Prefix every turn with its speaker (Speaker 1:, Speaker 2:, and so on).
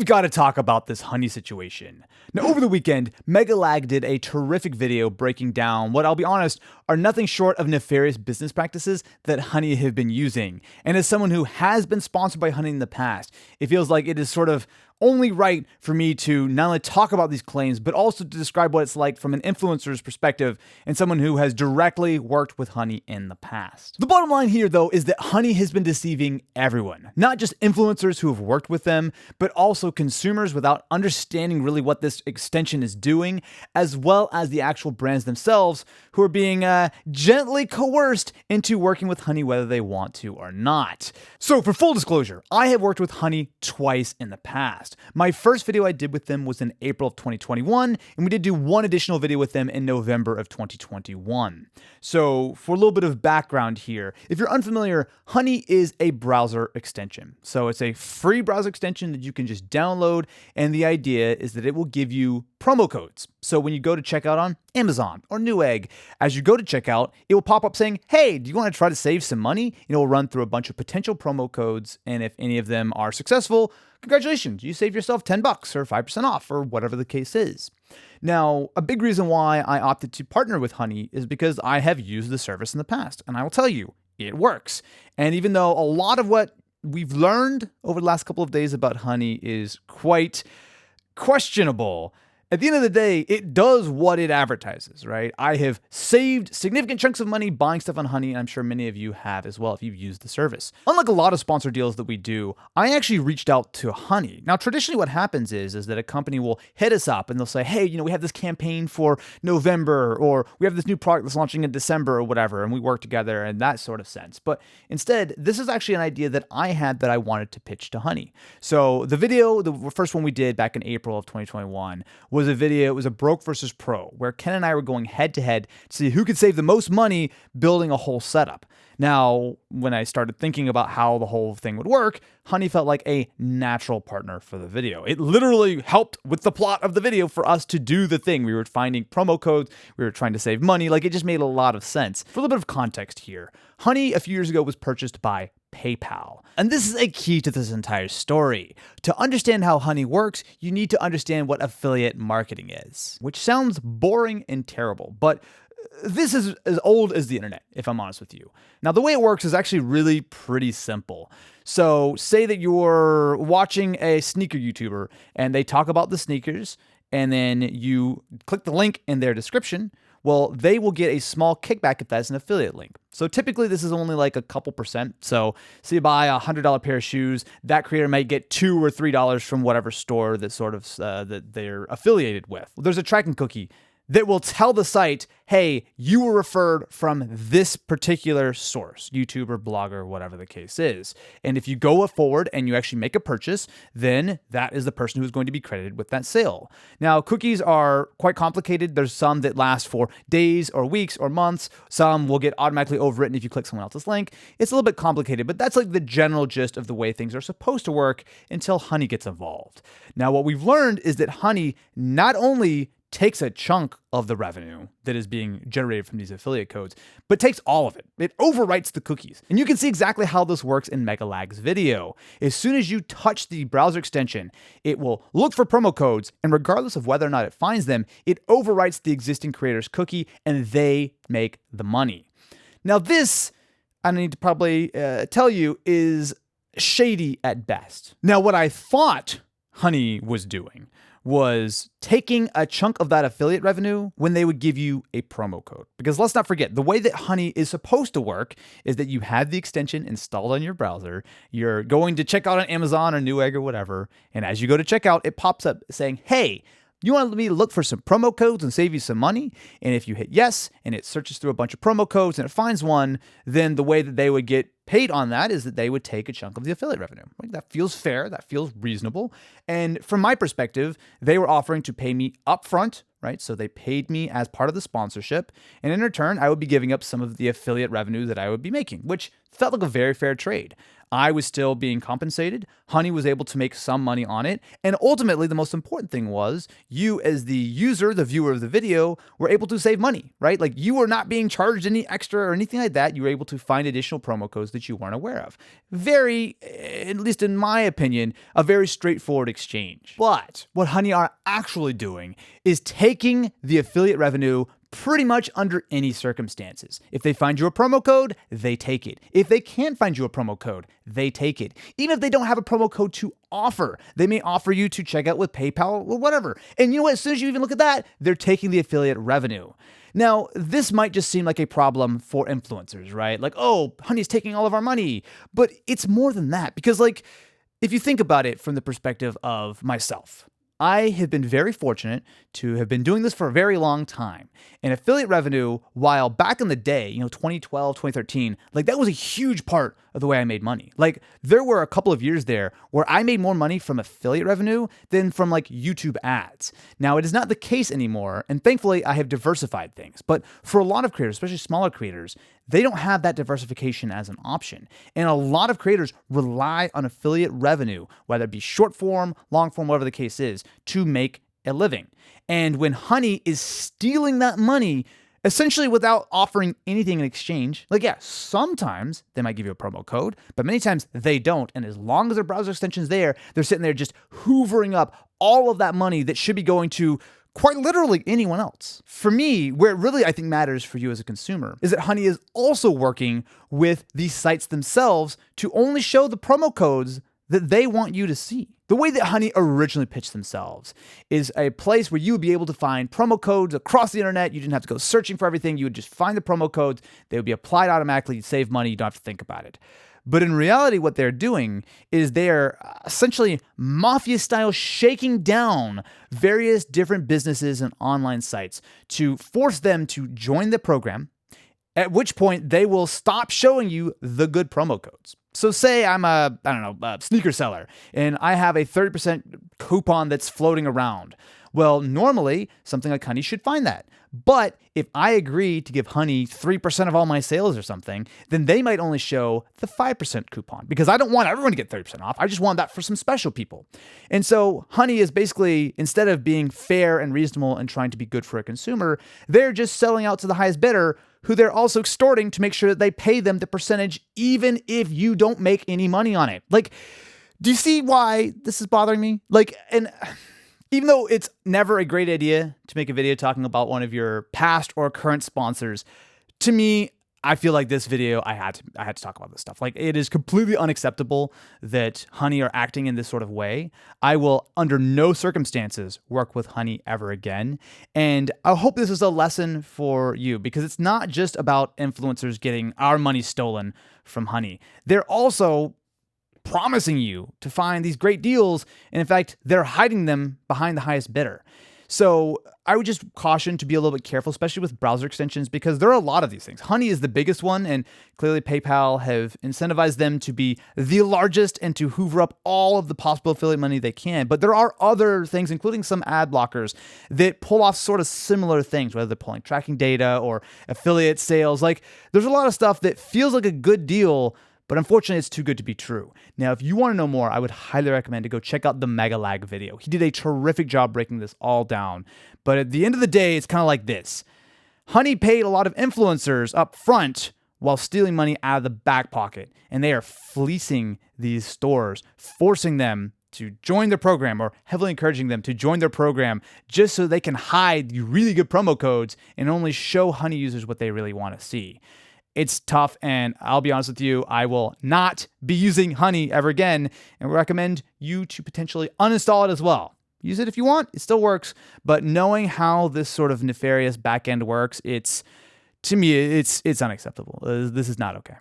Speaker 1: we've got to talk about this honey situation. Now, over the weekend, Megalag did a terrific video breaking down what, I'll be honest, are nothing short of nefarious business practices that Honey have been using. And as someone who has been sponsored by Honey in the past, it feels like it is sort of only right for me to not only talk about these claims, but also to describe what it's like from an influencer's perspective and someone who has directly worked with Honey in the past. The bottom line here, though, is that Honey has been deceiving everyone, not just influencers who have worked with them, but also consumers without understanding really what this extension is doing, as well as the actual brands themselves who are being gently coerced into working with Honey whether they want to or not. So for full disclosure, I have worked with Honey twice in the past. My first video I did with them was in April of 2021, and we did do one additional video with them in November of 2021. So for a little bit of background here, if you're unfamiliar, Honey is a browser extension. So it's a free browser extension that you can just download, and the idea is that it will give you promo codes. So when you go to checkout on Amazon or Newegg, as you go to checkout, it will pop up saying, hey, do you want to try to save some money? And it will run through a bunch of potential promo codes, and if any of them are successful, congratulations, you saved yourself $10 or 5% off or whatever the case is. Now, a big reason why I opted to partner with Honey is because I have used the service in the past, and I will tell you, it works. And even though a lot of what we've learned over the last couple of days about Honey is quite questionable, at the end of the day, it does what it advertises, right? I have saved significant chunks of money buying stuff on Honey, and I'm sure many of you have as well if you've used the service. Unlike a lot of sponsored deals that we do, I actually reached out to Honey. Now, traditionally what happens is that a company will hit us up and they'll say, hey, we have this campaign for November, or we have this new product that's launching in December or whatever, and we work together in that sort of sense. But instead, this is actually an idea that I had that I wanted to pitch to Honey. So the video, the first one we did back in April of 2021, was a video, it was a broke versus pro, where Ken and I were going head to head to see who could save the most money building a whole setup. Now, when I started thinking about how the whole thing would work, Honey felt like a natural partner for the video. It literally helped with the plot of the video for us to do the thing. We were finding promo codes, we were trying to save money, like it just made a lot of sense. For a little bit of context here, Honey a few years ago was purchased by PayPal. And this is a key to this entire story. To understand how Honey works, you need to understand what affiliate marketing is, which sounds boring and terrible, but this is as old as the internet, if I'm honest with you. Now, the way it works is actually really pretty simple. So say that you're watching a sneaker YouTuber and they talk about the sneakers, and then you click the link in their description. Well, they will get a small kickback if that's an affiliate link. So typically this is only like a couple percent. So say you buy $100 pair of shoes, that creator might get $2 or $3 from whatever store that sort of that they're affiliated with. There's a tracking cookie that will tell the site, hey, you were referred from this particular source, YouTuber, blogger, whatever the case is. And if you go forward and you actually make a purchase, then that is the person who's going to be credited with that sale. Now, cookies are quite complicated. There's some that last for days or weeks or months. Some will get automatically overwritten if you click someone else's link. It's a little bit complicated, but that's like the general gist of the way things are supposed to work until Honey gets involved. Now, what we've learned is that Honey not only takes a chunk of the revenue that is being generated from these affiliate codes, but takes all of it. It overwrites the cookies. And you can see exactly how this works in Megalag's video. As soon as you touch the browser extension, it will look for promo codes, and regardless of whether or not it finds them, it overwrites the existing creator's cookie, and they make the money. Now this, I need to probably tell you, is shady at best. Now what I thought Honey was doing was taking a chunk of that affiliate revenue when they would give you a promo code. Because let's not forget, the way that Honey is supposed to work is that you have the extension installed on your browser, you're going to check out on Amazon or Newegg or whatever, and as you go to checkout, it pops up saying, hey, you want me to look for some promo codes and save you some money? And if you hit yes, and it searches through a bunch of promo codes and it finds one, then the way that they would get paid on that is that they would take a chunk of the affiliate revenue. Like, that feels fair, that feels reasonable. And from my perspective, they were offering to pay me upfront, right? So they paid me as part of the sponsorship. And in return, I would be giving up some of the affiliate revenue that I would be making, which felt like a very fair trade. I was still being compensated. Honey was able to make some money on it. And ultimately, the most important thing was you, as the user, the viewer of the video, were able to save money, right? Like, you were not being charged any extra or anything like that. You were able to find additional promo codes that you weren't aware of. Very, at least in my opinion, a very straightforward exchange. But what Honey are actually doing is taking the affiliate revenue pretty much under any circumstances. If they find you a promo code, they take it. If they can't find you a promo code, they take it. Even if they don't have a promo code to offer, they may offer you to check out with PayPal or whatever. And you know what? As soon as you even look at that, they're taking the affiliate revenue. Now, this might just seem like a problem for influencers, right? Like, oh, Honey's taking all of our money. But it's more than that, because like, if you think about it from the perspective of myself, I have been very fortunate to have been doing this for a very long time. And affiliate revenue, while back in the day, 2012, 2013, like that was a huge part of the way I made money. Like there were a couple of years there where I made more money from affiliate revenue than from like YouTube ads. Now it is not the case anymore. And thankfully I have diversified things. But for a lot of creators, especially smaller creators, they don't have that diversification as an option. And a lot of creators rely on affiliate revenue, whether it be short form, long form, whatever the case is, to make a living. And when Honey is stealing that money, essentially without offering anything in exchange, like yeah, sometimes they might give you a promo code, but many times they don't. And as long as their browser extension's there, they're sitting there just hoovering up all of that money that should be going to quite literally anyone else. For me, where it really I think matters for you as a consumer is that Honey is also working with these sites themselves to only show the promo codes that they want you to see. The way that Honey originally pitched themselves is a place where you would be able to find promo codes across the internet. You didn't have to go searching for everything. You would just find the promo codes. They would be applied automatically. You'd save money. You don't have to think about it. But in reality, what they're doing is they're essentially mafia-style shaking down various different businesses and online sites to force them to join the program, at which point they will stop showing you the good promo codes. So say I'm a sneaker seller and I have a 30% coupon that's floating around. Well, normally something like Honey should find that. But if I agree to give Honey 3% of all my sales or something, then they might only show the 5% coupon because I don't want everyone to get 30% off. I just want that for some special people. And so Honey is basically, instead of being fair and reasonable and trying to be good for a consumer, they're just selling out to the highest bidder, who they're also extorting to make sure that they pay them the percentage even if you don't make any money on it. Like, do you see why this is bothering me? Like, and even though it's never a great idea to make a video talking about one of your past or current sponsors, to me, I feel like this video, I had to talk about this stuff. Like, it is completely unacceptable that Honey are acting in this sort of way. I will, under no circumstances, work with Honey ever again. And I hope this is a lesson for you, because it's not just about influencers getting our money stolen from Honey. They're also promising you to find these great deals, and in fact, they're hiding them behind the highest bidder. So I would just caution to be a little bit careful, especially with browser extensions, because there are a lot of these things. Honey is the biggest one, and clearly PayPal have incentivized them to be the largest and to hoover up all of the possible affiliate money they can. But there are other things, including some ad blockers, that pull off sort of similar things, whether they're pulling tracking data or affiliate sales. Like, there's a lot of stuff that feels like a good deal, but unfortunately, it's too good to be true. Now, if you want to know more, I would highly recommend to go check out the Megalag video. He did a terrific job breaking this all down. But at the end of the day, it's kind of like this. Honey paid a lot of influencers up front while stealing money out of the back pocket. And they are fleecing these stores, forcing them to join their program or heavily encouraging them to join their program just so they can hide the really good promo codes and only show Honey users what they really want to see. It's tough, and I'll be honest with you, I will not be using Honey ever again, and recommend you to potentially uninstall it as well. Use it if you want, it still works, but knowing how this sort of nefarious backend works, to me, it's unacceptable. This is not okay.